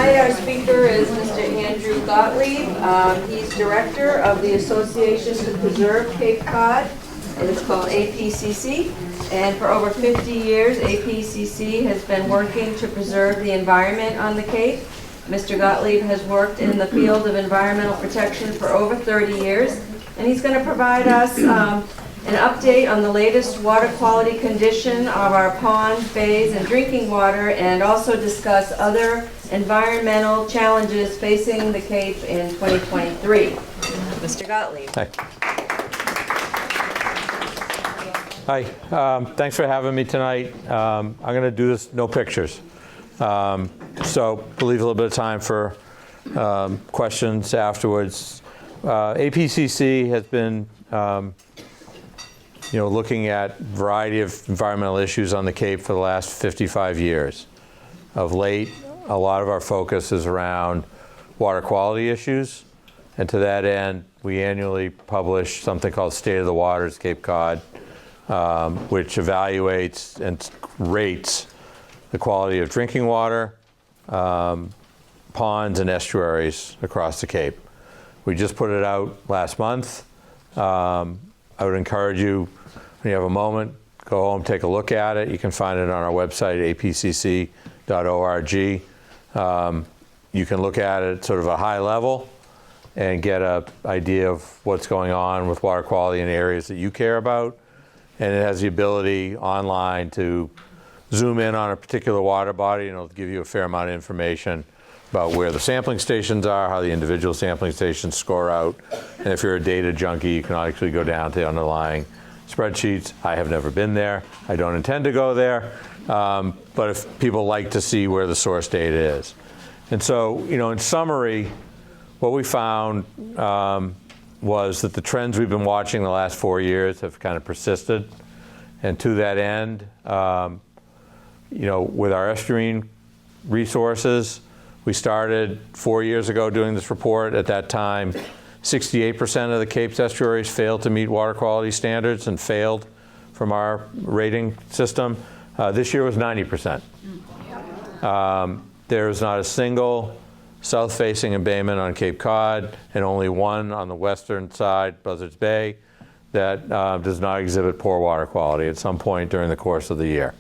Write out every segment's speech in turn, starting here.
Tonight our speaker is Mr. Andrew Gottlieb. He's director of the Association to Preserve Cape Cod. It is called APCC. And for over 50 years, APCC has been working to preserve the environment on the Cape. Mr. Gottlieb has worked in the field of environmental protection for over 30 years. And he's going to provide us an update on the latest water quality condition of our ponds, bays, and drinking water, and also discuss other environmental challenges facing the Cape in 2023. Mr. Gottlieb. Hi. Hi. Thanks for having me tonight. I'm going to do this no pictures. So we'll leave a little bit of time for questions afterwards. APCC has been looking at a variety of environmental issues on the Cape for the last 55 years. Of late, a lot of our focus is around water quality issues. And to that end, we annually publish something called State of the Waters Cape Cod, which evaluates and rates the quality of drinking water, ponds, and estuaries across the Cape. We just put it out last month. I would encourage you, when you have a moment, go home, take a look at it. You can find it on our website, apcc.org. You can look at it at sort of a high level and get an idea of what's going on with water quality in areas that you care about. And it has the ability online to zoom in on a particular water body, and it'll give you a fair amount of information about where the sampling stations are, how the individual sampling stations score out. And if you're a data junkie, you can actually go down to the underlying spreadsheets. I have never been there. I don't intend to go there. But if people like to see where the source data is. And so, in summary, what we found was that the trends we've been watching the last 4 years have kind of persisted. And to that end, with our estuarine resources, we started 4 years ago doing this report. At that time, 68% of the Cape's estuaries failed to meet water quality standards and failed from our rating system. This year was 90%. There is not a single south-facing embayment on Cape Cod, and only one on the western side, Buzzards Bay, that does not exhibit poor water quality at some point during the course of the year.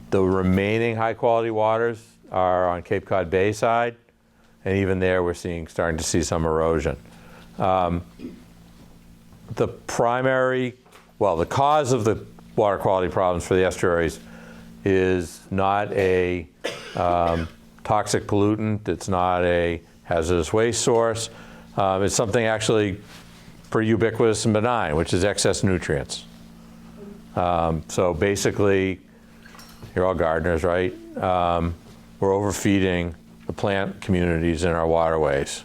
The remaining high-quality waters are on Cape Cod Bay side, and even there we're starting to see some erosion. The cause of the water quality problems for the estuaries is not a toxic pollutant. It's not a hazardous waste source. It's something actually pretty ubiquitous and benign, which is excess nutrients. So basically, you're all gardeners, right? We're overfeeding the plant communities in our waterways.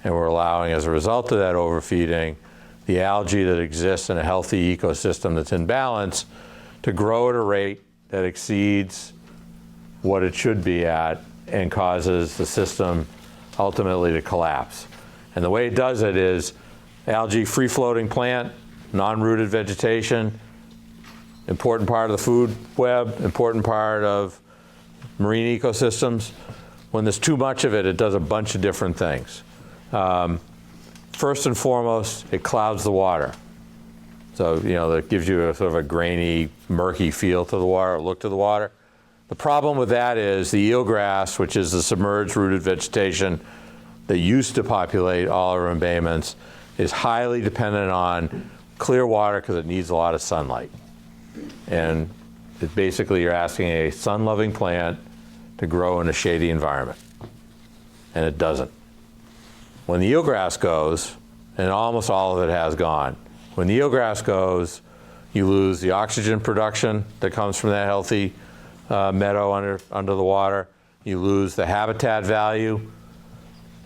And we're allowing, as a result of that overfeeding, the algae that exists in a healthy ecosystem that's in balance to grow at a rate that exceeds what it should be at and causes the system ultimately to collapse. And the way it does it is algae, free-floating plant, non-rooted vegetation, important part of the food web, important part of marine ecosystems. When there's too much of it, it does a bunch of different things. First and foremost, it clouds the water. So, that gives you a sort of a grainy, murky feel to the water, or look to the water. The problem with that is the eelgrass, which is the submerged rooted vegetation that used to populate all our embayments, is highly dependent on clear water because it needs a lot of sunlight. And basically you're asking a sun-loving plant to grow in a shady environment. And it doesn't. When the eelgrass goes, and almost all of it has gone, when the eelgrass goes, you lose the oxygen production that comes from that healthy meadow under the water. You lose the habitat value.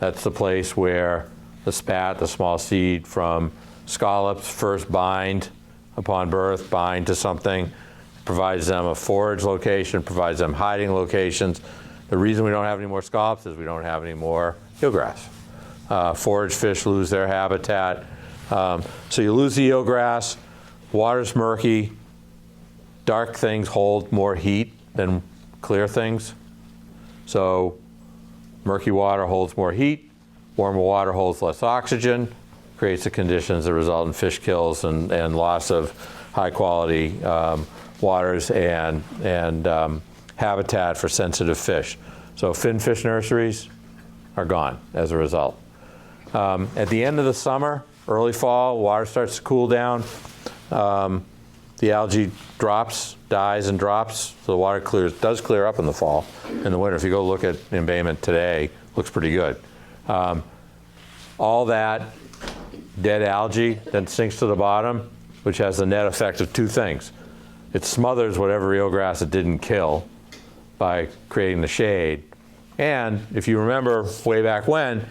That's the place where the spat, the small seed from scallops, first bind upon birth, bind to something, provides them a forage location, provides them hiding locations. The reason we don't have any more scallops is we don't have any more eelgrass. Forage fish lose their habitat. So you lose the eelgrass, water's murky, dark things hold more heat than clear things. So murky water holds more heat, warmer water holds less oxygen, creates the conditions that result in fish kills and loss of high quality waters and habitat for sensitive fish. So finfish nurseries are gone as a result. At the end of the summer, early fall, water starts to cool down. The algae dies and drops, so the water does clear up in the fall. In the winter, if you go look at embayment today, looks pretty good. All that dead algae then sinks to the bottom, which has the net effect of two things. It smothers whatever eelgrass it didn't kill by creating the shade. And if you remember way back when,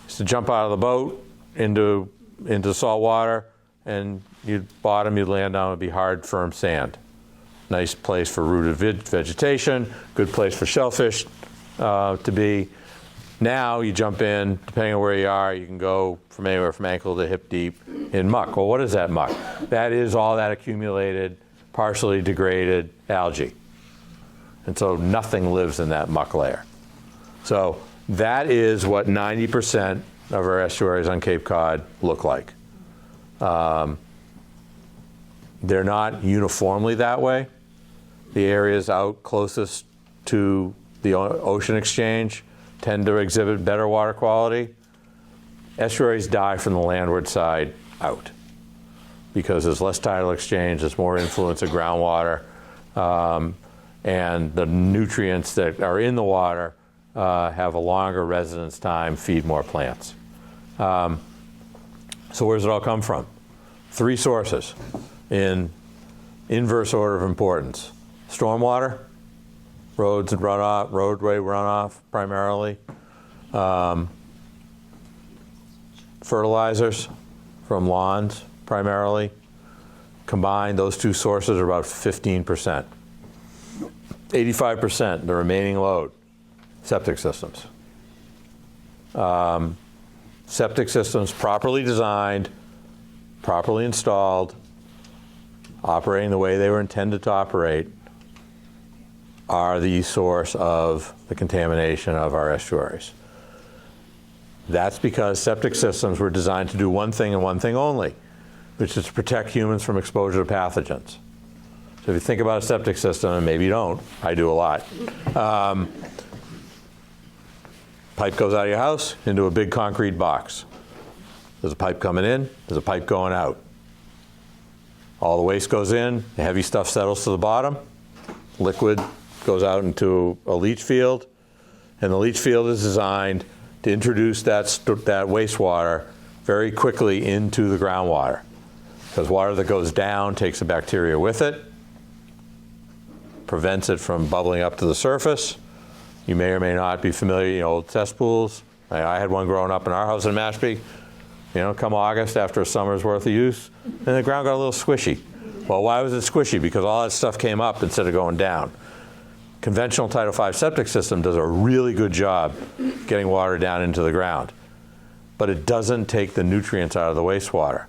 is to jump out of the boat into salt water, and you'd land on would be hard, firm sand. Nice place for rooted vegetation, good place for shellfish to be. Now you jump in, depending on where you are, you can go from anywhere from ankle to hip deep in muck. Well, what is that muck? That is all that accumulated, partially degraded algae. And so nothing lives in that muck layer. So that is what 90% of our estuaries on Cape Cod look like. They're not uniformly that way. The areas out closest to the ocean exchange tend to exhibit better water quality. Estuaries die from the landward side out because there's less tidal exchange, there's more influence of groundwater, and the nutrients that are in the water have a longer residence time, feed more plants. So where does it all come from? Three sources in inverse order of importance. Stormwater, roads and runoff, roadway runoff primarily. Fertilizers from lawns primarily. Combined, those two sources are about 15%. 85%, the remaining load, septic systems. Septic systems properly designed, properly installed, operating the way they were intended to operate, are the source of the contamination of our estuaries. That's because septic systems were designed to do one thing and one thing only, which is to protect humans from exposure to pathogens. So if you think about a septic system, and maybe you don't, I do a lot. Pipe goes out of your house into a big concrete box. There's a pipe coming in, there's a pipe going out. All the waste goes in, the heavy stuff settles to the bottom, liquid goes out into a leach field, and the leach field is designed to introduce that wastewater very quickly into the groundwater. Because water that goes down takes the bacteria with it, prevents it from bubbling up to the surface. You may or may not be familiar, old cesspools. I had one growing up in our house in Mashpee. Come August, after a summer's worth of use, and the ground got a little squishy. Well, why was it squishy? Because all that stuff came up instead of going down. Conventional Title V septic system does a really good job getting water down into the ground, but it doesn't take the nutrients out of the wastewater.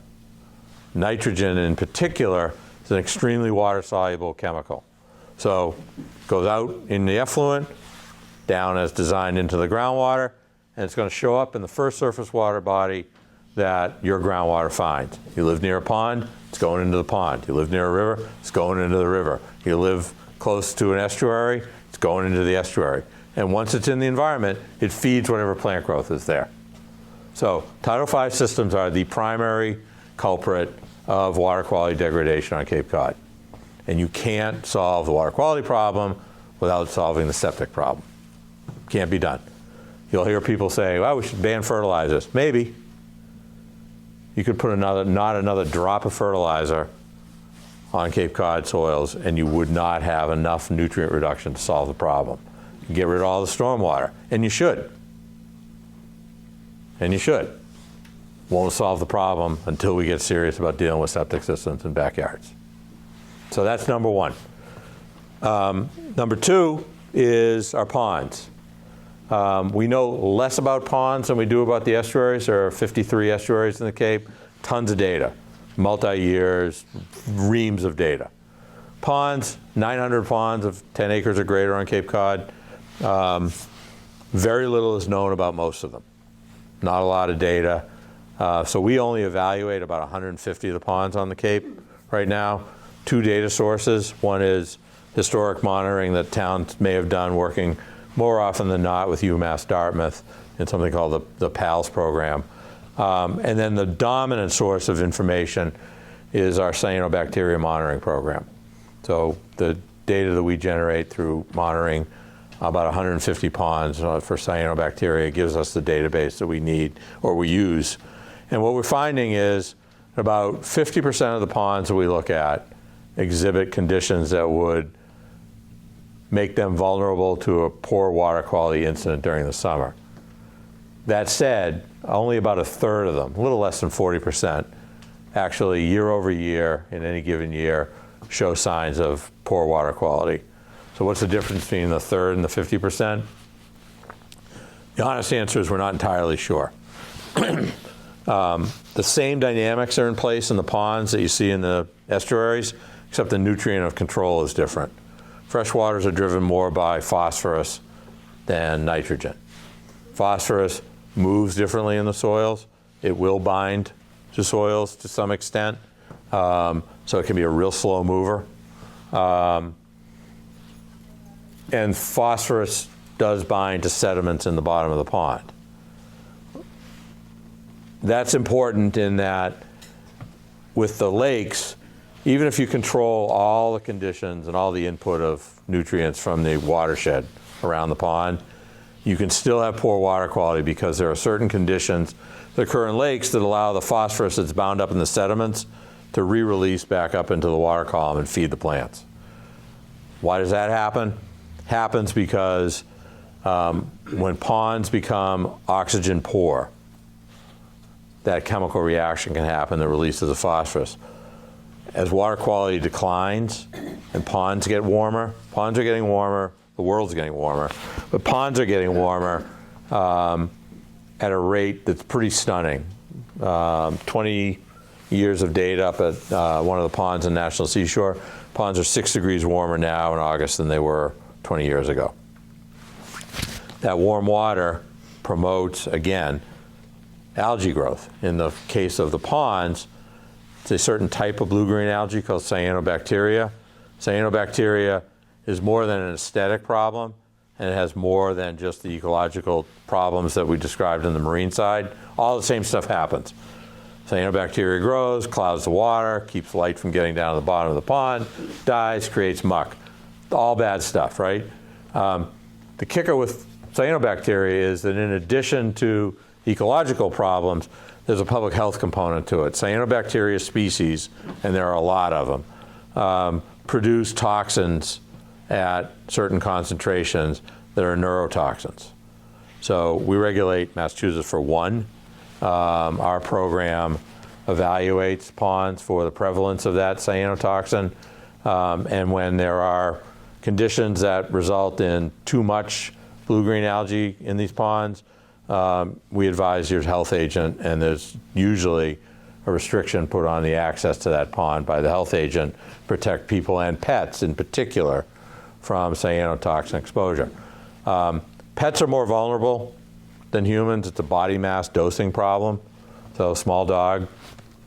Nitrogen in particular is an extremely water-soluble chemical. So it goes out in the effluent, down as designed into the groundwater, and it's going to show up in the first surface water body that your groundwater finds. You live near a pond, it's going into the pond. You live near a river, it's going into the river. You live close to an estuary, it's going into the estuary. And once it's in the environment, it feeds whatever plant growth is there. So Title V systems are the primary culprit of water quality degradation on Cape Cod. And you can't solve the water quality problem without solving the septic problem. Can't be done. You'll hear people say, well, we should ban fertilizers. Maybe. You could put not another drop of fertilizer on Cape Cod soils, and you would not have enough nutrient reduction to solve the problem. You get rid of all the stormwater, and you should. And you should. Won't solve the problem until we get serious about dealing with septic systems in backyards. So that's number one. Number two is our ponds. We know less about ponds than we do about the estuaries. There are 53 estuaries in the Cape, tons of data, multi-years, reams of data. Ponds, 900 ponds of 10 acres or greater on Cape Cod. Very little is known about most of them. Not a lot of data. So we only evaluate about 150 of the ponds on the Cape right now. 2 data sources. One is historic monitoring that towns may have done, working more often than not with UMass Dartmouth in something called the PALS program. And then the dominant source of information is our cyanobacteria monitoring program. So the data that we generate through monitoring about 150 ponds for cyanobacteria gives us the database that we need or we use. And what we're finding is about 50% of the ponds that we look at exhibit conditions that would make them vulnerable to a poor water quality incident during the summer. That said, only about a third of them, a little less than 40%, actually year over year in any given year show signs of poor water quality. So what's the difference between the third and the 50%? The honest answer is we're not entirely sure. The same dynamics are in place in the ponds that you see in the estuaries, except the nutrient of control is different. Fresh waters are driven more by phosphorus than nitrogen. Phosphorus moves differently in the soils. It will bind to soils to some extent, so it can be a real slow mover. And phosphorus does bind to sediments in the bottom of the pond. That's important in that with the lakes, even if you control all the conditions and all the input of nutrients from the watershed around the pond, you can still have poor water quality because there are certain conditions that occur in lakes that allow the phosphorus that's bound up in the sediments to re-release back up into the water column and feed the plants. Why does that happen? Happens because when ponds become oxygen poor, that chemical reaction can happen that releases the phosphorus. As water quality declines and ponds get warmer, ponds are getting warmer, the world's getting warmer, but ponds are getting warmer at a rate that's pretty stunning. 20 years of data up at one of the ponds in National Seashore. Ponds are 6 degrees warmer now in August than they were 20 years ago. That warm water promotes, again, algae growth. In the case of the ponds, it's a certain type of blue-green algae called cyanobacteria. Cyanobacteria is more than an aesthetic problem, and it has more than just the ecological problems that we described in the marine side. All the same stuff happens. Cyanobacteria grows, clouds the water, keeps light from getting down to the bottom of the pond, dies, creates muck. All bad stuff, right? The kicker with cyanobacteria is that in addition to ecological problems, there's a public health component to it. Cyanobacteria species, and there are a lot of them, produce toxins at certain concentrations that are neurotoxins. So we regulate Massachusetts for one. Our program evaluates ponds for the prevalence of that cyanotoxin, and when there are conditions that result in too much blue-green algae in these ponds, we advise your health agent, and there's usually a restriction put on the access to that pond by the health agent, protect people and pets in particular from cyanotoxin exposure. Pets are more vulnerable than humans. It's a body mass dosing problem. So small dog,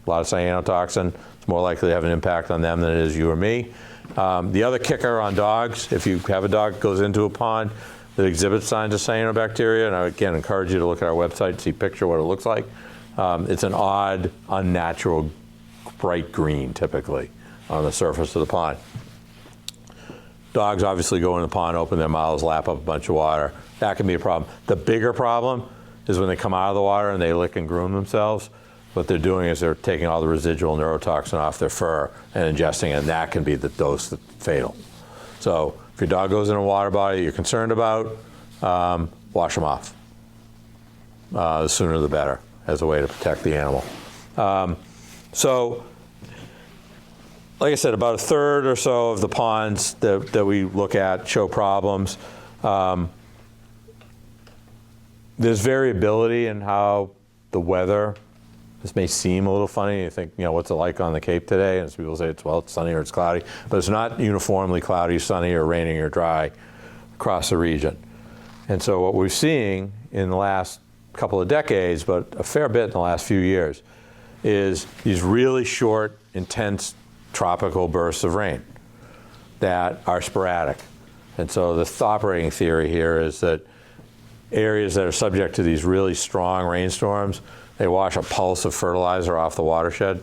a lot of cyanotoxin, it's more likely to have an impact on them than it is you or me. The other kicker on dogs, if you have a dog that goes into a pond that exhibits signs of cyanobacteria, and I again encourage you to look at our website to see a picture of what it looks like. It's an odd, unnatural, bright green typically on the surface of the pond. Dogs obviously go in the pond, open their mouths, lap up a bunch of water. That can be a problem. The bigger problem is when they come out of the water and they lick and groom themselves. What they're doing is they're taking all the residual neurotoxin off their fur and ingesting it, and that can be the dose that's fatal. So if your dog goes in a water body you're concerned about, wash them off. The sooner the better, as a way to protect the animal. So, like I said, about a third or so of the ponds that we look at show problems. There's variability in how the weather, this may seem a little funny, you think, what's it like on the Cape today? And people say, it's sunny or it's cloudy, but it's not uniformly cloudy, sunny, or raining or dry across the region. And so what we're seeing in the last couple of decades, but a fair bit in the last few years, is these really short, intense tropical bursts of rain that are sporadic. And so the operating theory here is that areas that are subject to these really strong rainstorms, they wash a pulse of fertilizer off the watershed,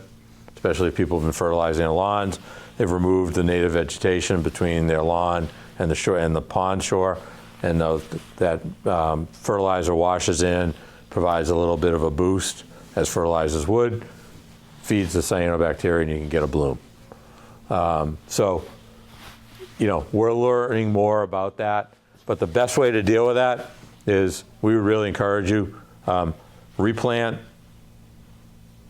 especially if people have been fertilizing their lawns. They've removed the native vegetation between their lawn and the shore and the pond shore, and that fertilizer washes in, provides a little bit of a boost, as fertilizers would, feeds the cyanobacteria, and you can get a bloom. So, we're learning more about that, but the best way to deal with that is we would really encourage you, replant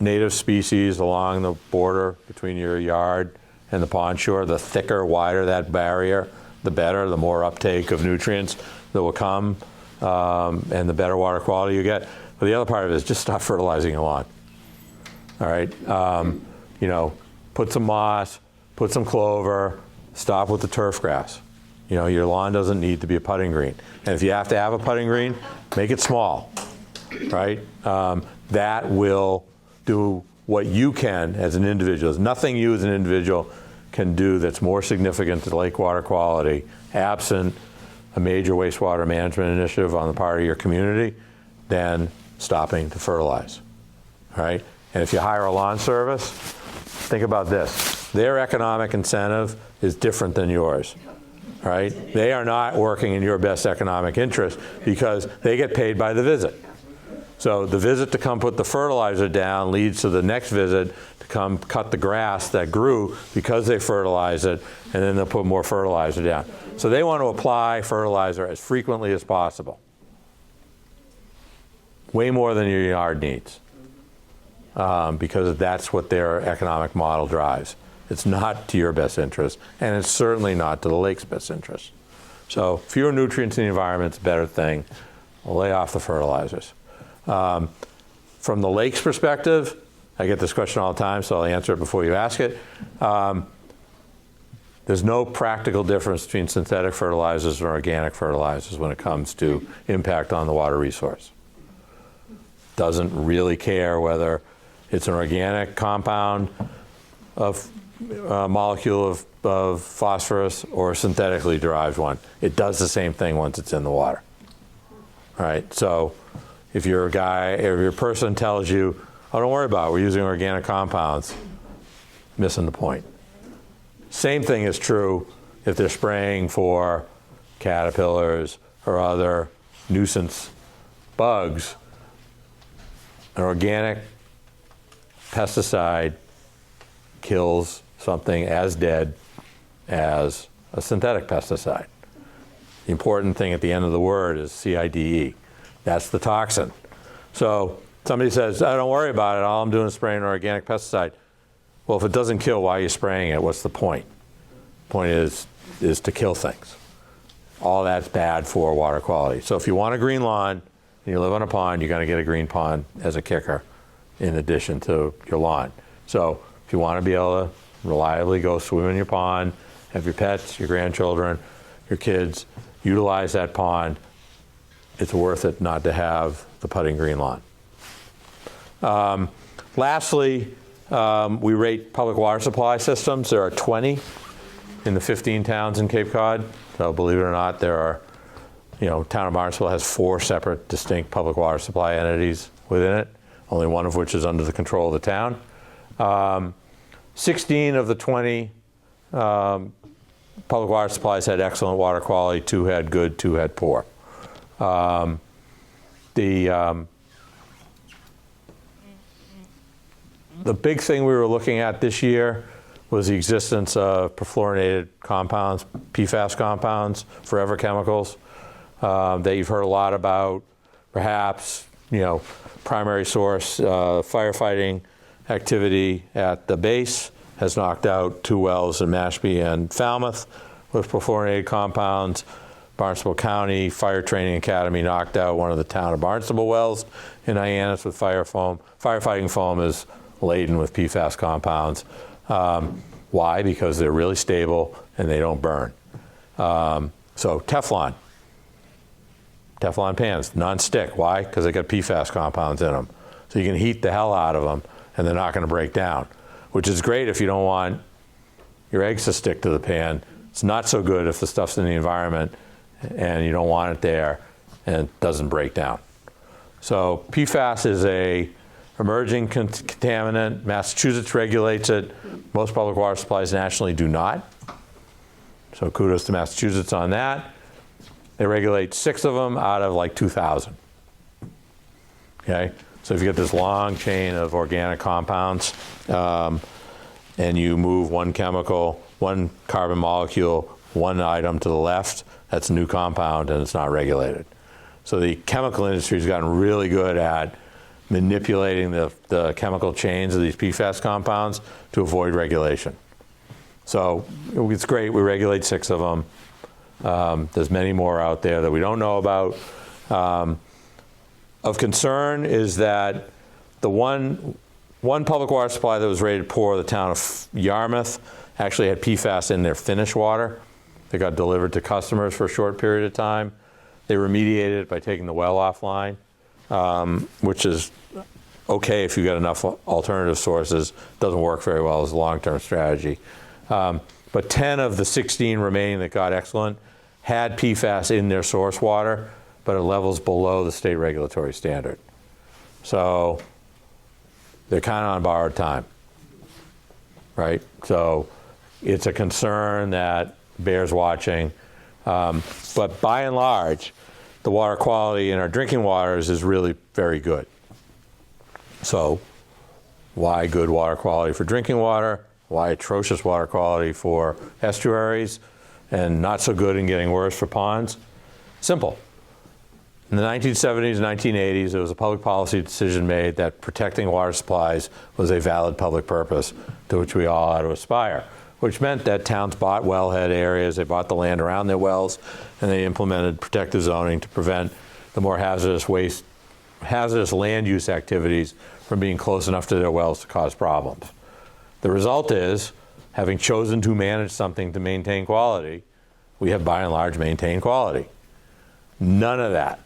native species along the border between your yard and the pond shore. The thicker, wider that barrier, the better, the more uptake of nutrients that will come, and the better water quality you get. But the other part of it is just stop fertilizing your lawn. All right, put some moss, put some clover, stop with the turf grass. Your lawn doesn't need to be a putting green. And if you have to have a putting green, make it small, right? That will do what you can as an individual. There's nothing you as an individual can do that's more significant to lake water quality, absent a major wastewater management initiative on the part of your community, than stopping to fertilize, all right? And if you hire a lawn service, think about this. Their economic incentive is different than yours, right? They are not working in your best economic interest because they get paid by the visit. So the visit to come put the fertilizer down leads to the next visit to come cut the grass that grew because they fertilize it, and then they'll put more fertilizer down. So they want to apply fertilizer as frequently as possible. Way more than your yard needs. Because that's what their economic model drives. It's not to your best interest, and it's certainly not to the lake's best interest. So fewer nutrients in the environment is a better thing. Lay off the fertilizers. From the lake's perspective, I get this question all the time, so I'll answer it before you ask it. There's no practical difference between synthetic fertilizers and organic fertilizers when it comes to impact on the water resource. Doesn't really care whether it's an organic compound of molecule of phosphorus or a synthetically derived one. It does the same thing once it's in the water. All right, so if your person tells you, oh, don't worry about it, we're using organic compounds, missing the point. Same thing is true if they're spraying for caterpillars or other nuisance bugs. An organic pesticide kills something as dead as a synthetic pesticide. The important thing at the end of the word is CIDE. That's the toxin. So somebody says, oh, don't worry about it, all I'm doing is spraying an organic pesticide. Well, if it doesn't kill, why are you spraying it? What's the point? The point is to kill things. All that's bad for water quality. So if you want a green lawn and you live on a pond, you're going to get a green pond as a kicker in addition to your lawn. So if you want to be able to reliably go swim in your pond, have your pets, your grandchildren, your kids, utilize that pond, it's worth it not to have the putting green lawn. Lastly, we rate public water supply systems. There are 20 in the 15 towns in Cape Cod. So believe it or not, there are, town of Barnstable has 4 separate distinct public water supply entities within it, only one of which is under the control of the town. 16 of the 20 public water supplies had excellent water quality, 2 had good, 2 had poor. The big thing we were looking at this year was the existence of perfluorinated compounds, PFAS compounds, forever chemicals, that you've heard a lot about. Perhaps, primary source firefighting activity at the base has knocked out 2 wells in Mashpee and Falmouth with perfluorinated compounds. Barnstable County Fire Training Academy knocked out one of the town of Barnstable wells in Hyannis with fire foam. Firefighting foam is laden with PFAS compounds. Why? Because they're really stable and they don't burn. So Teflon. Teflon pans, non-stick. Why? Because they got PFAS compounds in them. So you can heat the hell out of them, and they're not going to break down, which is great if you don't want your eggs to stick to the pan. It's not so good if the stuff's in the environment and you don't want it there and it doesn't break down. So PFAS is a emerging contaminant. Massachusetts regulates it. Most public water supplies nationally do not. So kudos to Massachusetts on that. They regulate 6 of them out of like 2,000. Okay? So if you get this long chain of organic compounds, and you move one chemical, one carbon molecule, one item to the left, that's a new compound and it's not regulated. So the chemical industry has gotten really good at manipulating the chemical chains of these PFAS compounds to avoid regulation. So it's great, we regulate 6 of them. There's many more out there that we don't know about. Of concern is that the one public water supply that was rated poor, the town of Yarmouth, actually had PFAS in their finished water. They got delivered to customers for a short period of time. They remediated it by taking the well offline, which is okay if you've got enough alternative sources. Doesn't work very well as a long-term strategy. But 10 of the 16 remaining that got excellent had PFAS in their source water, but at levels below the state regulatory standard. So they're kind of on borrowed time, right? So it's a concern that bears watching. But by and large, the water quality in our drinking waters is really very good. So why good water quality for drinking water? Why atrocious water quality for estuaries and not so good and getting worse for ponds? Simple. In the 1970s and 1980s, there was a public policy decision made that protecting water supplies was a valid public purpose to which we all ought to aspire, which meant that towns bought wellhead areas, they bought the land around their wells, and they implemented protective zoning to prevent the more hazardous land use activities from being close enough to their wells to cause problems. The result is, having chosen to manage something to maintain quality, we have by and large maintained quality. None of that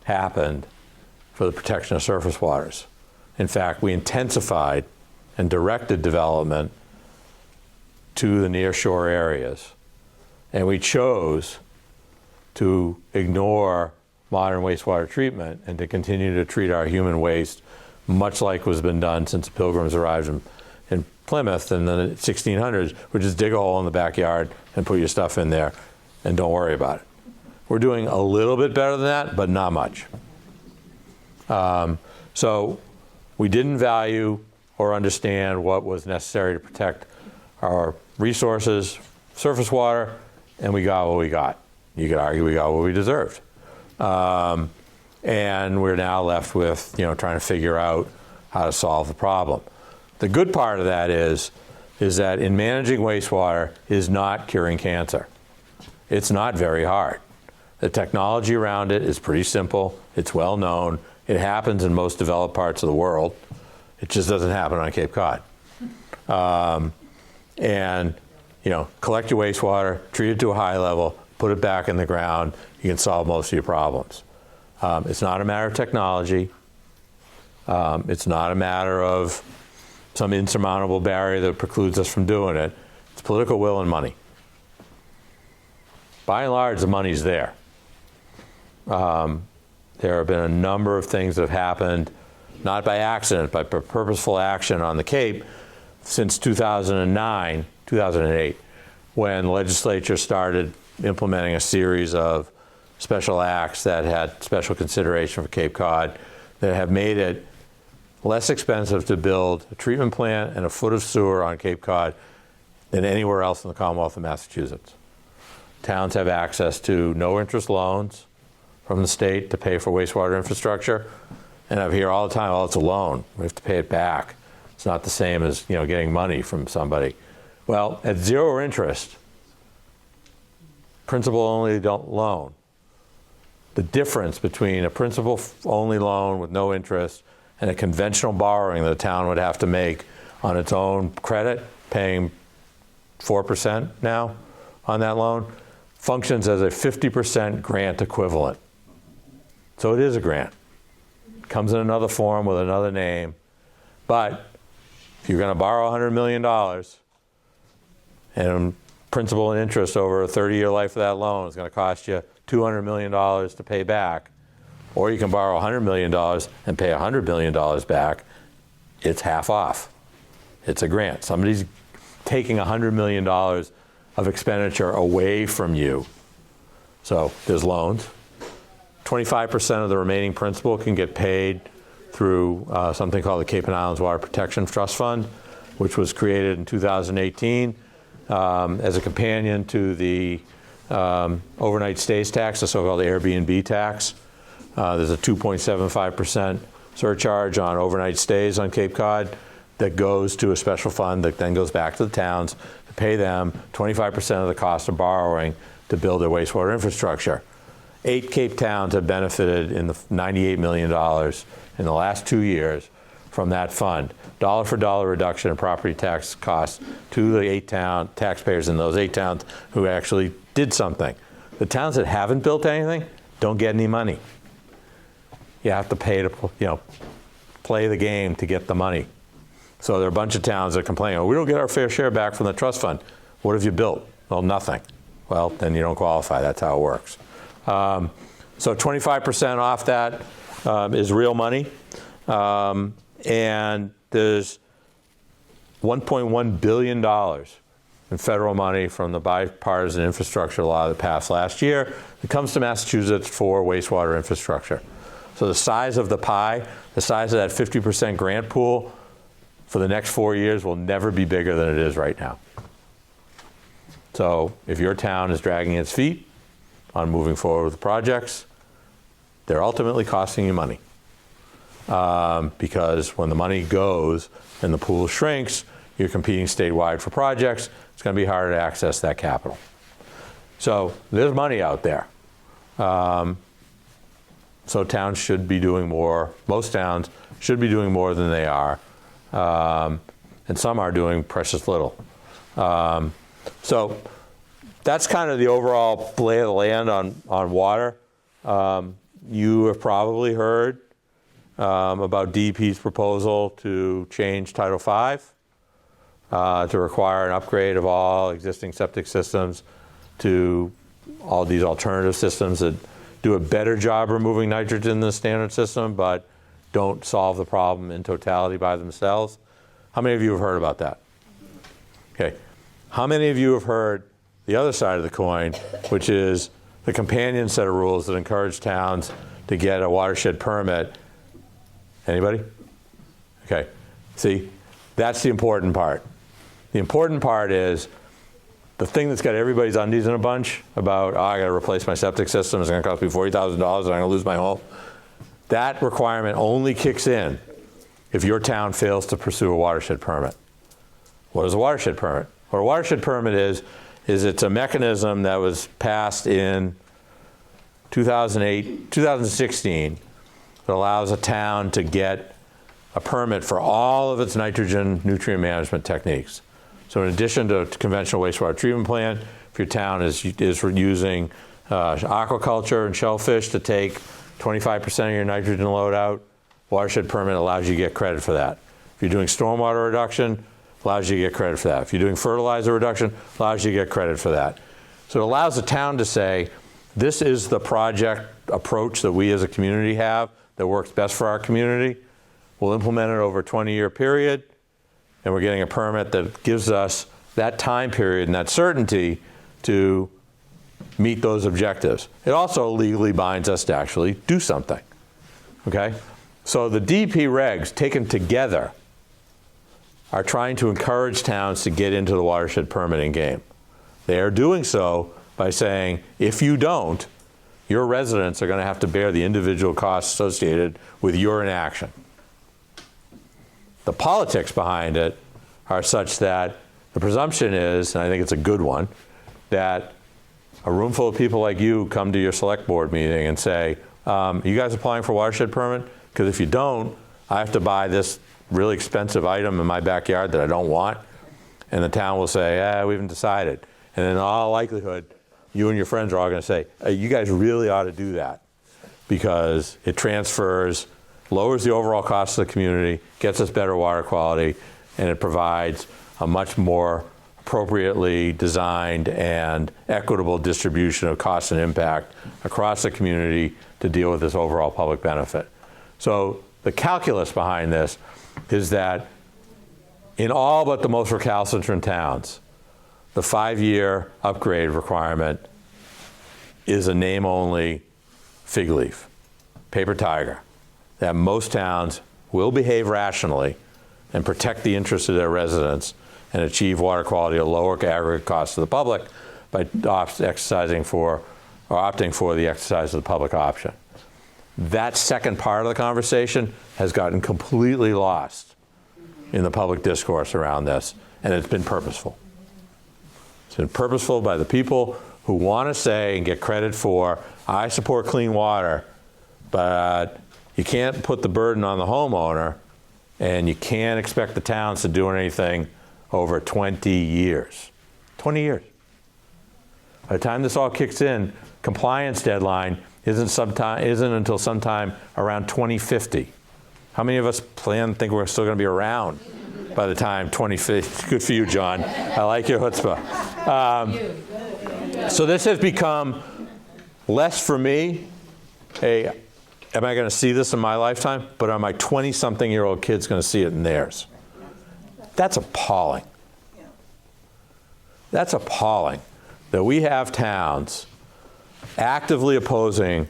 happened for the protection of surface waters. In fact, we intensified and directed development to the nearshore areas, and we chose to ignore modern wastewater treatment and to continue to treat our human waste much like was been done since the Pilgrims arrived in Plymouth in the 1600s, which is dig a hole in the backyard and put your stuff in there and don't worry about it. We're doing a little bit better than that, but not much. So we didn't value or understand what was necessary to protect our resources, surface water, and we got what we got. You could argue we got what we deserved. And we're now left with, trying to figure out how to solve the problem. The good part of that is that in managing wastewater is not curing cancer. It's not very hard. The technology around it is pretty simple. It's well known. It happens in most developed parts of the world. It just doesn't happen on Cape Cod. And collect your wastewater, treat it to a high level, put it back in the ground. You can solve most of your problems. It's not a matter of technology. It's not a matter of some insurmountable barrier that precludes us from doing it. It's political will and money. By and large, the money's there. There have been a number of things that have happened, not by accident, but by purposeful action on the Cape since 2008, when the legislature started implementing a series of special acts that had special consideration for Cape Cod that have made it less expensive to build a treatment plant and a foot of sewer on Cape Cod than anywhere else in the Commonwealth of Massachusetts. Towns have access to no-interest loans from the state to pay for wastewater infrastructure. And I hear all the time, it's a loan. We have to pay it back. It's not the same as getting money from somebody. Well, at zero interest, principal-only loan, the difference between a principal-only loan with no interest and a conventional borrowing that a town would have to make on its own credit, paying 4% now on that loan, functions as a 50% grant equivalent. So it is a grant. It comes in another form with another name. But if you're going to borrow $100 million and principal and interest over a 30-year life of that loan is going to cost you $200 million to pay back, or you can borrow $100 million and pay $100 million back, it's half off. It's a grant. Somebody's taking $100 million of expenditure away from you. So there's loans. 25% of the remaining principal can get paid through something called the Cape and Islands Water Protection Trust Fund, which was created in 2018 as a companion to the overnight stays tax, the so-called Airbnb tax. There's a 2.75% surcharge on overnight stays on Cape Cod that goes to a special fund that then goes back to the towns to pay them 25% of the cost of borrowing to build their wastewater infrastructure. 8 Cape towns have benefited in the $98 million in the last 2 years from that fund. Dollar for dollar reduction in property tax costs to the 8 town taxpayers in those 8 towns who actually did something. The towns that haven't built anything don't get any money. You have to pay to, play the game to get the money. So there are a bunch of towns that complain, oh, we don't get our fair share back from the trust fund. What have you built? Well, nothing. Well, then you don't qualify. That's how it works. So 25% off that is real money. And there's $1.1 billion in federal money from the bipartisan infrastructure law that passed last year. It comes to Massachusetts for wastewater infrastructure. So the size of the pie, the size of that 50% grant pool for the next 4 years will never be bigger than it is right now. So if your town is dragging its feet on moving forward with projects, they're ultimately costing you money. Because when the money goes and the pool shrinks, you're competing statewide for projects, it's going to be harder to access that capital. So there's money out there. So towns should be doing more. Most towns should be doing more than they are. And some are doing precious little. So that's kind of the overall lay of the land on water. You have probably heard about DEP's proposal to change Title V to require an upgrade of all existing septic systems to all these alternative systems that do a better job removing nitrogen than the standard system, but don't solve the problem in totality by themselves. How many of you have heard about that? Okay. How many of you have heard the other side of the coin, which is the companion set of rules that encourage towns to get a watershed permit? Anybody? Okay. See, that's the important part. The important part is the thing that's got everybody's undies in a bunch about, oh, I got to replace my septic system, it's going to cost me $40,000 and I'm going to lose my home. That requirement only kicks in if your town fails to pursue a watershed permit. What is a watershed permit? What a watershed permit is it's a mechanism that was passed in 2016 that allows a town to get a permit for all of its nitrogen nutrient management techniques. So in addition to conventional wastewater treatment plant, if your town is using aquaculture and shellfish to take 25% of your nitrogen load out, watershed permit allows you to get credit for that. If you're doing stormwater reduction, allows you to get credit for that. If you're doing fertilizer reduction, allows you to get credit for that. So it allows the town to say, this is the project approach that we as a community have that works best for our community. We'll implement it over a 20-year period, and we're getting a permit that gives us that time period and that certainty to meet those objectives. It also legally binds us to actually do something, okay? So the DEP regs taken together are trying to encourage towns to get into the watershed permitting game. They are doing so by saying, if you don't, your residents are going to have to bear the individual costs associated with your inaction. The politics behind it are such that the presumption is, and I think it's a good one, that a room full of people like you come to your select board meeting and say, you guys applying for a watershed permit? Because if you don't, I have to buy this really expensive item in my backyard that I don't want. And the town will say, we haven't decided. And in all likelihood, you and your friends are all going to say, you guys really ought to do that. because it transfers, lowers the overall cost of the community, gets us better water quality, and it provides a much more appropriately designed and equitable distribution of cost and impact across the community to deal with this overall public benefit. So the calculus behind this is that in all but the most recalcitrant towns, the 5-year upgrade requirement is a name-only fig leaf, paper tiger, that most towns will behave rationally and protect the interests of their residents and achieve water quality at lower aggregate cost to the public by opting for the exercise of the public option. That second part of the conversation has gotten completely lost in the public discourse around this, and it's been purposeful. It's been purposeful by the people who want to say and get credit for, I support clean water, but you can't put the burden on the homeowner, and you can't expect the towns to do anything over 20 years. 20 years. By the time this all kicks in, compliance deadline isn't until sometime around 2050. How many of us think we're still going to be around by the time 2050? Good for you, John. I like your chutzpah. So this has become less for me, am I going to see this in my lifetime? But are my 20-something-year-old kids going to see it in theirs? That's appalling. That's appalling that we have towns actively opposing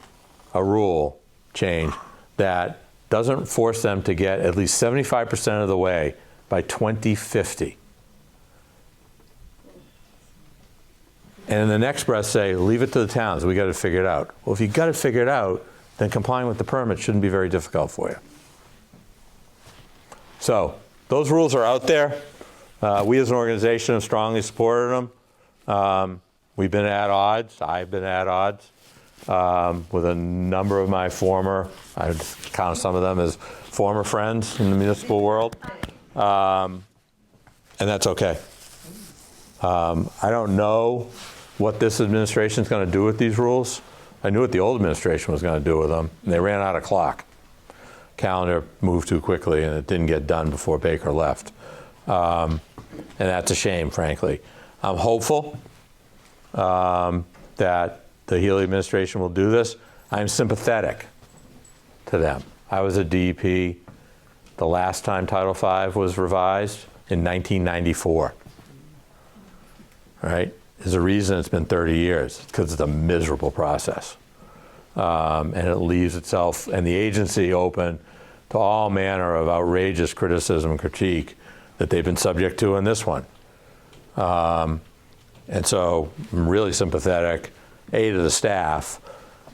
a rule change that doesn't force them to get at least 75% of the way by 2050. And in the next breath say, leave it to the towns, we got to figure it out. Well, if you got to figure it out, then complying with the permit shouldn't be very difficult for you. So those rules are out there. We as an organization have strongly supported them. We've been at odds. I've been at odds with a number of my former, I would count some of them as former friends in the municipal world. And that's okay. I don't know what this administration is going to do with these rules. I knew what the old administration was going to do with them, and they ran out of clock. Calendar moved too quickly, and it didn't get done before Baker left. And that's a shame, frankly. I'm hopeful that the Healy administration will do this. I'm sympathetic to them. I was a DEP the last time Title V was revised in 1994. Right? There's a reason it's been 30 years. It's because it's a miserable process. And it leaves itself and the agency open to all manner of outrageous criticism and critique that they've been subject to in this one. And so I'm really sympathetic, A, to the staff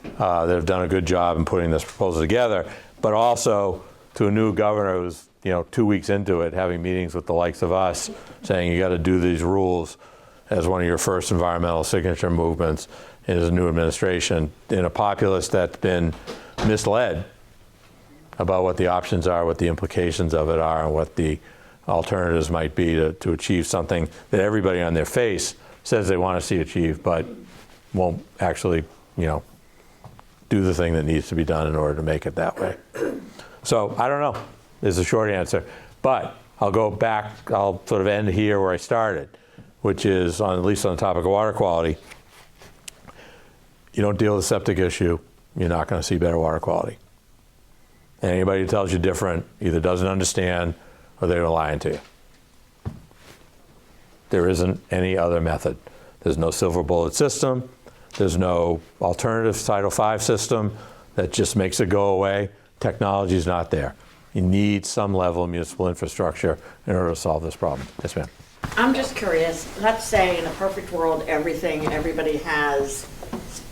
that have done a good job in putting this proposal together, but also to a new governor who's 2 weeks into it, having meetings with the likes of us, saying you got to do these rules as one of your first environmental signature movements in his new administration, in a populace that's been misled about what the options are, what the implications of it are, and what the alternatives might be to achieve something that everybody on their face says they want to see achieved, but won't actually, do the thing that needs to be done in order to make it that way. So I don't know is the short answer. But I'll go back, I'll sort of end here where I started, which is at least on the topic of water quality. You don't deal with the septic issue, you're not going to see better water quality. And anybody who tells you different either doesn't understand or they're lying to you. There isn't any other method. There's no silver bullet system. There's no alternative Title V system that just makes it go away. Technology is not there. You need some level of municipal infrastructure in order to solve this problem. Yes, ma'am. I'm just curious. Let's say in a perfect world, everybody has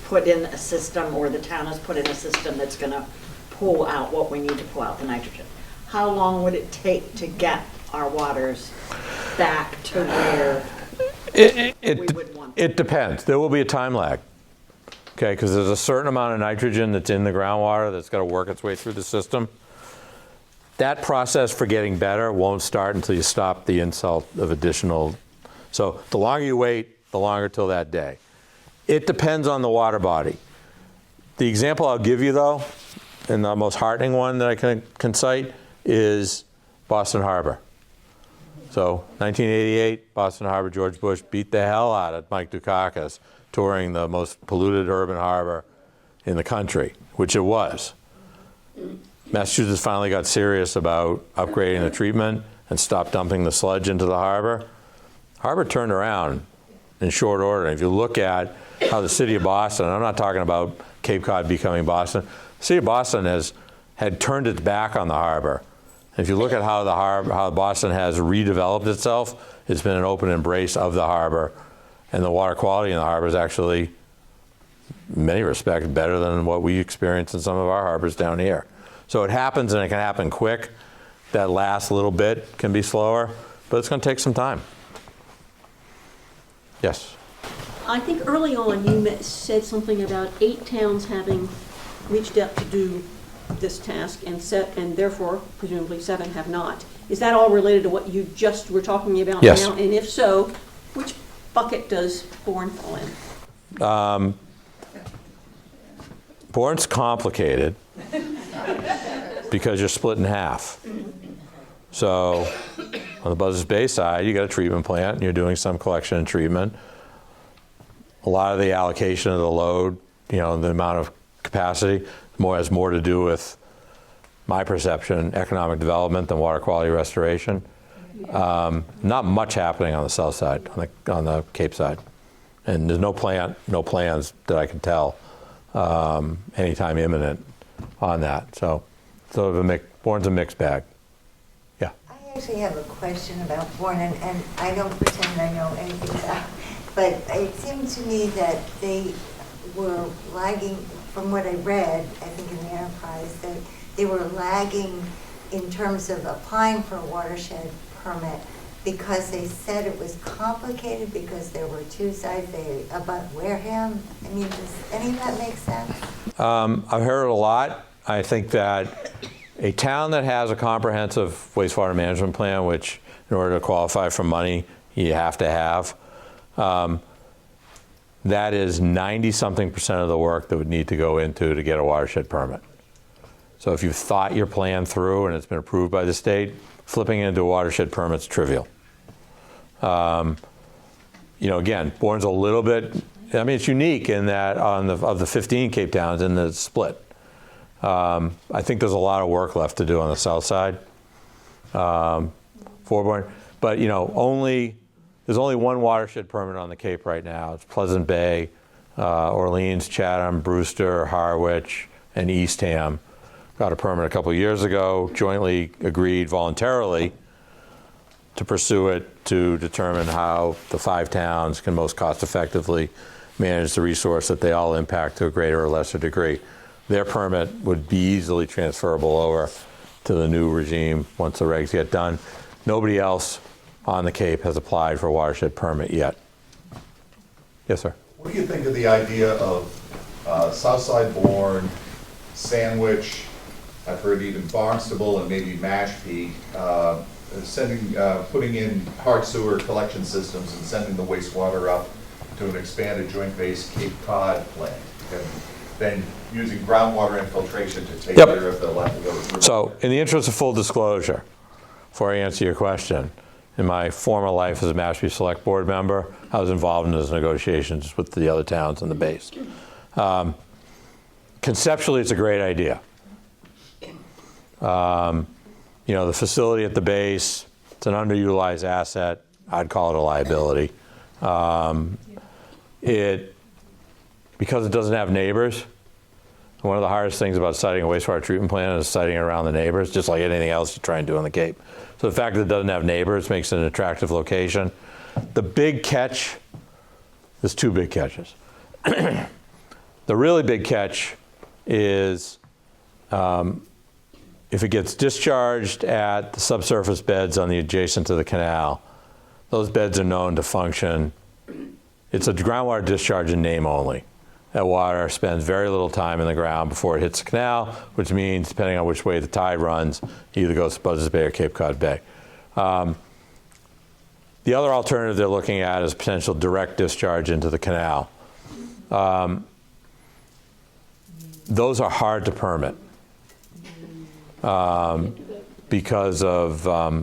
put in a system, or the town has put in a system that's going to pull out what we need to pull out, the nitrogen. How long would it take to get our waters back to where we would want them? It depends. There will be a time lag. Okay, because there's a certain amount of nitrogen that's in the groundwater that's got to work its way through the system. That process for getting better won't start until you stop the insult of additional. So the longer you wait, the longer till that day. It depends on the water body. The example I'll give you, though, and the most heartening one that I can cite, is Boston Harbor. So 1988, Boston Harbor, George Bush beat the hell out of Mike Dukakis, touring the most polluted urban harbor in the country, which it was. Massachusetts finally got serious about upgrading the treatment and stopped dumping the sludge into the harbor. Harbor turned around in short order. And if you look at how the city of Boston, I'm not talking about Cape Cod becoming Boston, the city of Boston had turned its back on the harbor. If you look at how Boston has redeveloped itself, it's been an open embrace of the harbor, and the water quality in the harbor is actually, in many respects, better than what we experience in some of our harbors down here. So it happens, and it can happen quick. That last little bit can be slower, but it's going to take some time. Yes? I think early on you said something about 8 towns having reached out to do this task, and therefore, presumably 7 have not. Is that all related to what you just were talking about Yes. now? And if so, which bucket does Bourne fall in? Bourne's complicated because you're split in half. So on the Buzzards Bay side, you got a treatment plant, and you're doing some collection and treatment. A lot of the allocation of the load, the amount of capacity, has more to do with my perception, economic development than water quality restoration. Not much happening on the south side, on the Cape side. And there's no plans that I can tell anytime imminent on that. So Bourne's a mixed bag. Yeah. I actually have a question about Bourne, and I don't pretend I know anything about, but it seemed to me that they were lagging, from what I read, I think in the Enterprise, that they were lagging in terms of applying for a watershed permit because they said it was complicated because there were 2 sides, they abut Wareham. I mean, does any of that make sense? I've heard it a lot. I think that a town that has a comprehensive wastewater management plan, which in order to qualify for money, you have to have, that is 90-something% of the work that would need to go into to get a watershed permit. So if you've thought your plan through and it's been approved by the state, flipping it into a watershed permit's trivial. Again, Bourne's a little bit, it's unique in that of the 15 Cape Towns in the split. I think there's a lot of work left to do on the south side for Bourne. But, there's only one watershed permit on the Cape right now. It's Pleasant Bay, Orleans, Chatham, Brewster, Harwich, and Eastham. Got a permit a couple of years ago, jointly agreed voluntarily to pursue it to determine how the 5 towns can most cost effectively manage the resource that they all impact to a greater or lesser degree. Their permit would be easily transferable over to the new regime once the regs get done. Nobody else on the Cape has applied for a watershed permit yet. Yes, sir. What do you think of the idea of Southside Bourne, Sandwich, I've heard even Barnstable and maybe Mashpee, putting in hard sewer collection systems and sending the wastewater up to an expanded joint base Cape Cod plant, and then using groundwater infiltration to take care of the leftover. So in the interest of full disclosure, before I answer your question, in my former life as a Mashpee Select Board member, I was involved in those negotiations with the other towns on the base. Conceptually, it's a great idea. The facility at the base, it's an underutilized asset. I'd call it a liability. Because it doesn't have neighbors, one of the hardest things about siting a wastewater treatment plant is siting it around the neighbors, just like anything else you try and do on the Cape. So the fact that it doesn't have neighbors makes it an attractive location. The big catch, there's 2 big catches. The really big catch is if it gets discharged at the subsurface beds on the adjacent to the canal, those beds are known to function. It's a groundwater discharge in name only. That water spends very little time in the ground before it hits the canal, which means, depending on which way the tide runs, it either goes to Buzzards Bay or Cape Cod Bay. The other alternative they're looking at is potential direct discharge into the canal. those are hard to permit because of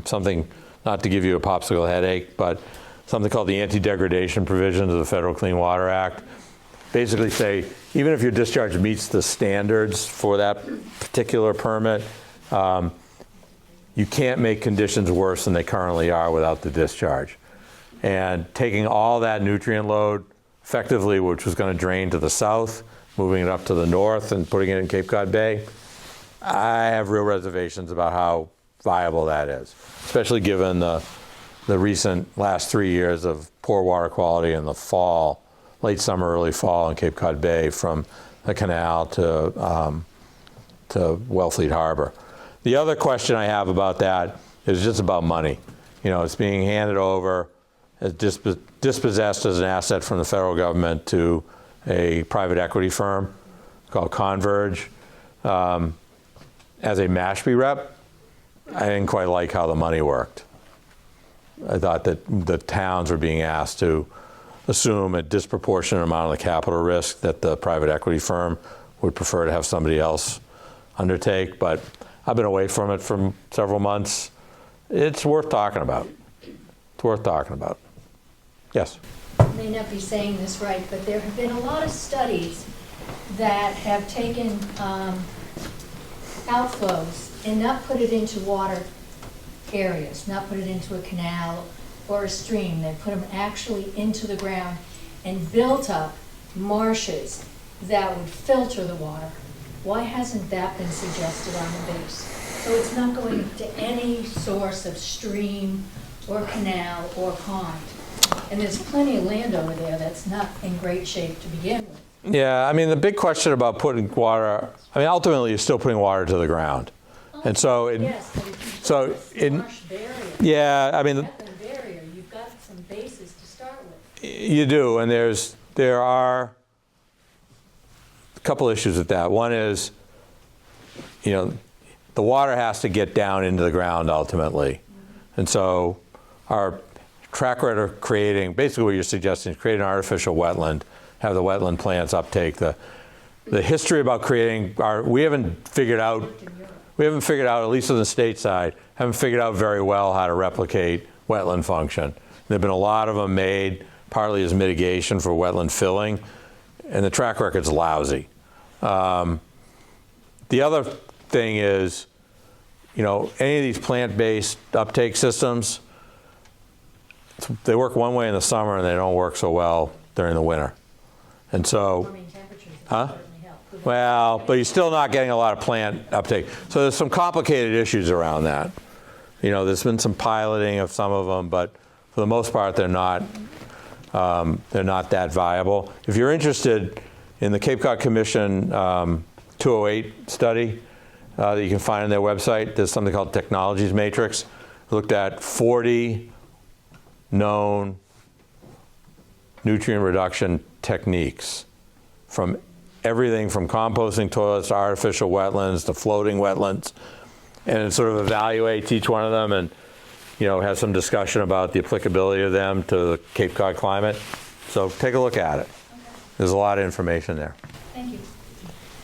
something, not to give you a popsicle headache, but something called the anti-degradation provisions of the Federal Clean Water Act. Basically say, even if your discharge meets the standards for that particular permit, you can't make conditions worse than they currently are without the discharge. And taking all that nutrient load effectively, which was going to drain to the south, moving it up to the north and putting it in Cape Cod Bay, I have real reservations about how viable that is, especially given the recent last 3 years of poor water quality in the fall, late summer, early fall in Cape Cod Bay from the canal to Wellfleet Harbor. The other question I have about that is just about money. It's being handed over, as dispossessed as an asset from the federal government to a private equity firm called Converge. As a Mashpee rep, I didn't quite like how the money worked. I thought that the towns were being asked to assume a disproportionate amount of the capital risk that the private equity firm would prefer to have somebody else undertake. But I've been away from it for several months. It's worth talking about. It's worth talking about. Yes? I may not be saying this right, but there have been a lot of studies that have taken outflows and not put it into water areas, not put it into a canal or a stream. They put them actually into the ground and built up marshes that would filter the water. Why hasn't that been suggested on the base? So it's not going to any source of stream or canal or pond. And there's plenty of land over there that's not in great shape to begin with. Yeah, I mean, the big question about putting water, ultimately you're still putting water to the ground. And so, Yes, but if you put marsh barrier, yeah, wetland barrier, you've got some bases to start with. you do, and there are a couple issues with that. One is, the water has to get down into the ground ultimately. And so our track record of creating, basically what you're suggesting is create an artificial wetland, have the wetland plants uptake. The history about creating, we haven't figured out, at least on the state side, haven't figured out very well how to replicate wetland function. There have been a lot of them made, partly as mitigation for wetland filling, and the track record's lousy. The other thing is, any of these plant-based uptake systems, they work one way in the summer and they don't work so well during the winter. And so, Warming temperatures certainly help. well, but you're still not getting a lot of plant uptake. So there's some complicated issues around that. There's been some piloting of some of them, but for the most part, they're not that viable. If you're interested in the Cape Cod Commission 208 study that you can find on their website, there's something called Technologies Matrix. We looked at 40 known nutrient reduction techniques, from everything from composting toilets to artificial wetlands to floating wetlands, and it sort of evaluates each one of them and has some discussion about the applicability of them to the Cape Cod climate. So take a look at it. There's a lot of information there. Thank you.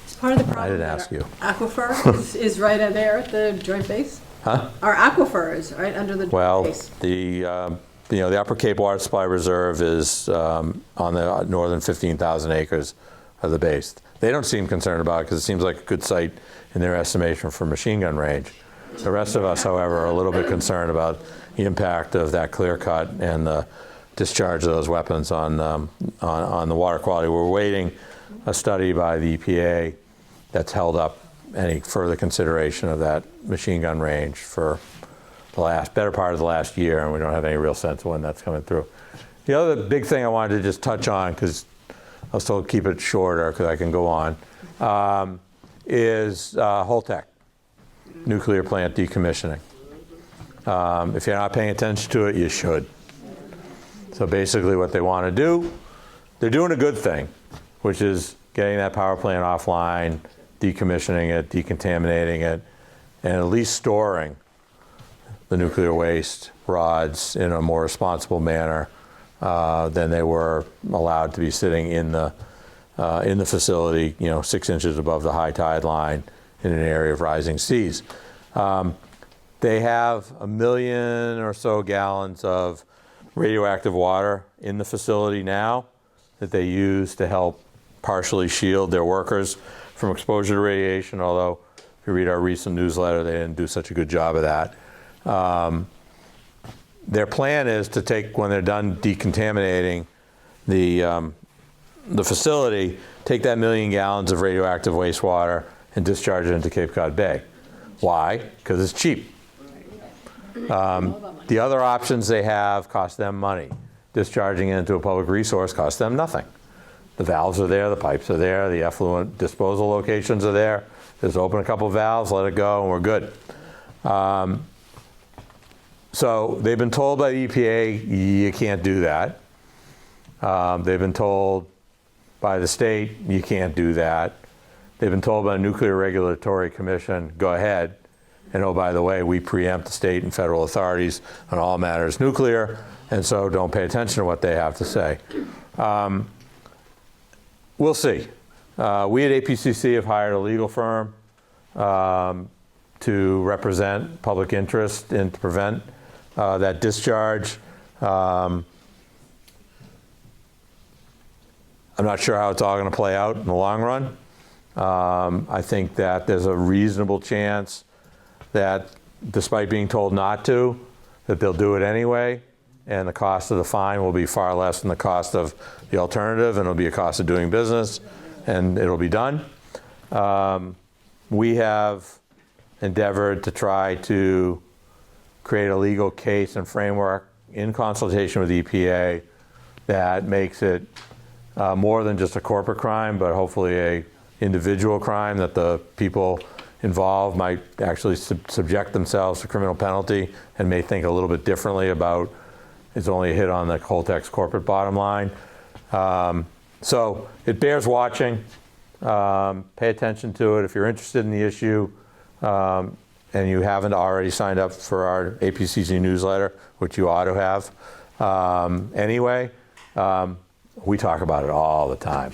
It's part of the problem. I didn't that ask you. our Aquifer is right in there at the Joint Base. Huh? Our aquifer is right under the Well, Joint Base. the Upper Cape Water Supply Reserve is on the northern 15,000 acres of the base. They don't seem concerned about it because it seems like a good site in their estimation for machine gun range. The rest of us, however, are a little bit concerned about the impact of that clear cut and the discharge of those weapons on the water quality. We're waiting a study by the EPA that's held up any further consideration of that machine gun range for the better part of the last year, and we don't have any real sense of when that's coming through. The other big thing I wanted to just touch on, because I was told to keep it shorter because I can go on, is Holtec, nuclear plant decommissioning. If you're not paying attention to it, you should. So basically what they want to do, they're doing a good thing, which is getting that power plant offline, decommissioning it, decontaminating it, and at least storing the nuclear waste rods in a more responsible manner than they were allowed to be sitting in the in the facility, 6 inches above the high tide line in an area of rising seas. They have 1 million or so gallons of radioactive water in the facility now that they use to help partially shield their workers from exposure to radiation, although if you read our recent newsletter, they didn't do such a good job of that. Their plan is to take, when they're done decontaminating the facility, take that 1 million gallons of radioactive wastewater and discharge it into Cape Cod Bay. Why? Because it's cheap. The other options they have cost them money. Discharging it into a public resource costs them nothing. The valves are there, the pipes are there, the effluent disposal locations are there. Just open a couple valves, let it go, and we're good. So they've been told by the EPA, you can't do that. They've been told by the state, you can't do that. They've been told by the Nuclear Regulatory Commission, go ahead. And oh, by the way, we preempt the state and federal authorities on all matters nuclear, and so don't pay attention to what they have to say. We'll see. We at APCC have hired a legal firm to represent public interest and to prevent that discharge. I'm not sure how it's all going to play out in the long run. I think that there's a reasonable chance that despite being told not to, that they'll do it anyway, and the cost of the fine will be far less than the cost of the alternative, and it'll be a cost of doing business, and it'll be done. We have endeavored to try to create a legal case and framework in consultation with EPA that makes it more than just a corporate crime, but hopefully a individual crime that the people involved might actually subject themselves to criminal penalty and may think a little bit differently about it's only a hit on the Holtec's corporate bottom line. So it bears watching. Pay attention to it. If you're interested in the issue and you haven't already signed up for our APCC newsletter, which you ought to have anyway, we talk about it all the time.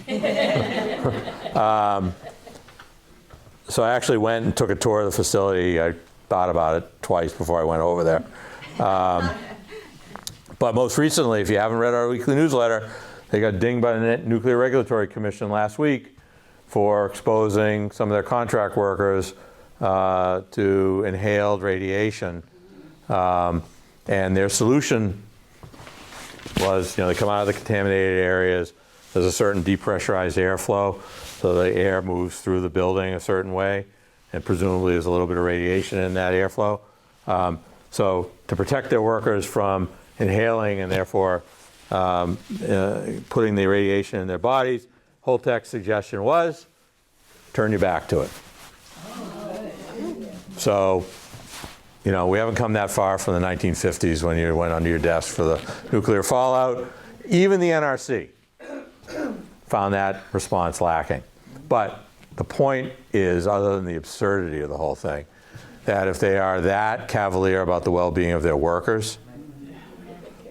So I actually went and took a tour of the facility. I thought about it twice before I went over there. But most recently, if you haven't read our weekly newsletter, they got dinged by the Nuclear Regulatory Commission last week for exposing some of their contract workers to inhaled radiation. And their solution was, they come out of the contaminated areas. There's a certain depressurized airflow, so the air moves through the building a certain way, and presumably there's a little bit of radiation in that airflow. So to protect their workers from inhaling and therefore putting the radiation in their bodies, Holtec's suggestion was, turn your back to it. So, we haven't come that far from the 1950s when you went under your desk for the nuclear fallout. Even the NRC found that response lacking. But the point is, other than the absurdity of the whole thing, that if they are that cavalier about the well-being of their workers,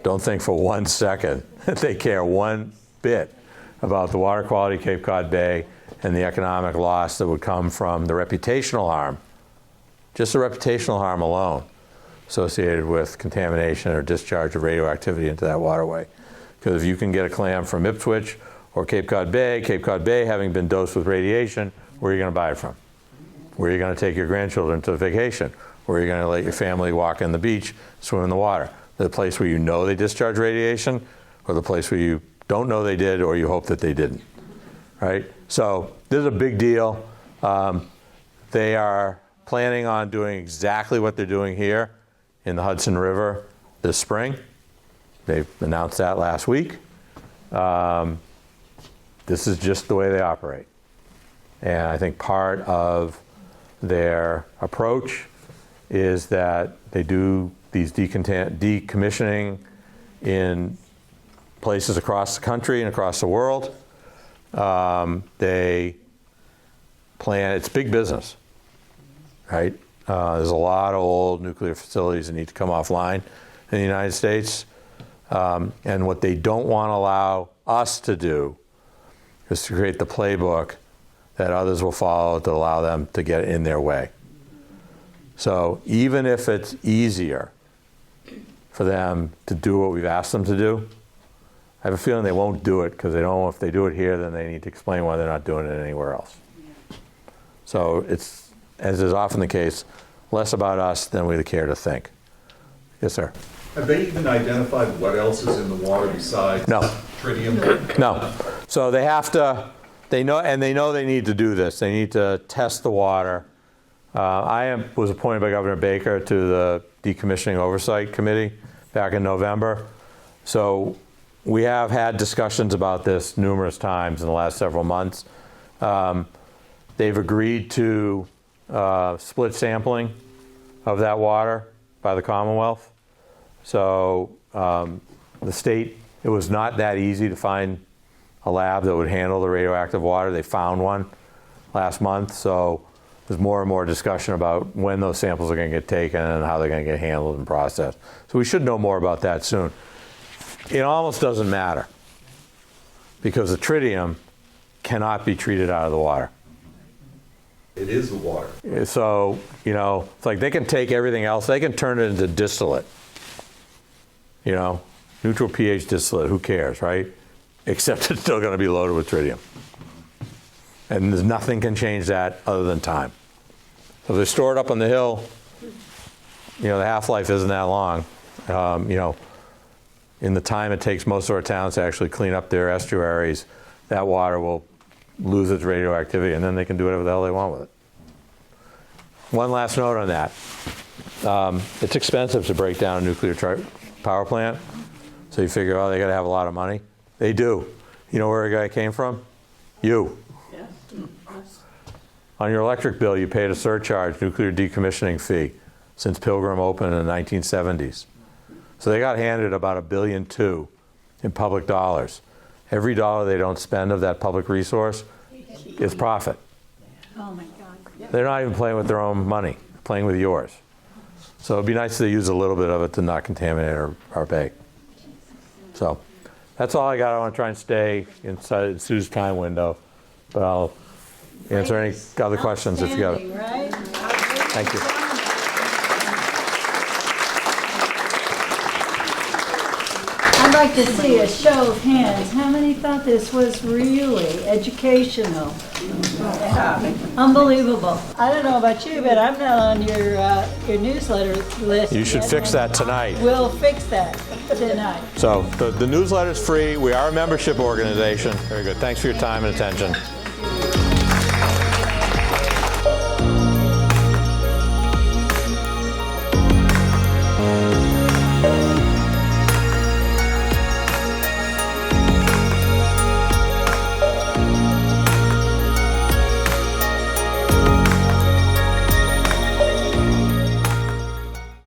don't think for 1 second that they care one bit about the water quality of Cape Cod Bay and the economic loss that would come from the reputational harm, just the reputational harm alone, associated with contamination or discharge of radioactivity into that waterway. Because if you can get a clam from Aptucxet or Cape Cod Bay having been dosed with radiation, where are you going to buy it from? Where are you going to take your grandchildren to vacation? Where are you going to let your family walk in the beach, swim in the water? The place where you know they discharge radiation, or the place where you don't know they did, or you hope that they didn't, right? So this is a big deal. They are planning on doing exactly what they're doing here in the Hudson River this spring. They've announced that last week. This is just the way they operate. And I think part of their approach is that they do these decommissioning in places across the country and across the world. They plan, it's big business, right? There's a lot of old nuclear facilities that need to come offline in the United States. And what they don't want to allow us to do, is to create the playbook that others will follow to allow them to get in their way. So even if it's easier for them to do what we've asked them to do, I have a feeling they won't do it because they don't know if they do it here, then they need to explain why they're not doing it anywhere else. So it's, as is often the case, less about us than we care to think. Yes, sir. Have they even identified what else is in the water besides No. tritium? No. So they have to, they know they need to do this. They need to test the water. Was appointed by Governor Baker to the Decommissioning Oversight Committee back in November. So we have had discussions about this numerous times in the last several months. They've agreed to split sampling of that water by the Commonwealth. So the state, it was not that easy to find a lab that would handle the radioactive water. They found one last month. So there's more and more discussion about when those samples are going to get taken and how they're going to get handled and processed. So we should know more about that soon. It almost doesn't matter because the tritium cannot be treated out of the water. It is the water. So, it's like they can take everything else, they can turn it into distillate. Neutral pH distillate, who cares, right? Except it's still going to be loaded with tritium. And there's nothing can change that other than time. So if they store it up on the hill, the half-life isn't that long. In the time it takes most of our towns to actually clean up their estuaries, that water will lose its radioactivity, and then they can do whatever the hell they want with it. One last note on that. It's expensive to break down a nuclear power plant, so you figure, they got to have a lot of money. They do. You know where a guy came from? You. On your electric bill, you paid a surcharge, nuclear decommissioning fee, since Pilgrim opened in the 1970s. So they got handed about $1.2 billion in public dollars. Every dollar they don't spend of that public resource is profit. Oh, my God. They're not even playing with their own money, they're playing with yours. So it'd be nice to use a little bit of it to not contaminate our bay. So that's all I got. I want to try and stay inside Sue's time window, but I'll answer any other questions if you got it. Right? Thank you. I'd like to see a show of hands. How many thought this was really educational? Unbelievable. I don't know about you, but I'm not on your newsletter list. You should yet, fix and that tonight. We'll fix that tonight. So the newsletter's free. We are a membership organization. Very good. Thanks for your time and attention.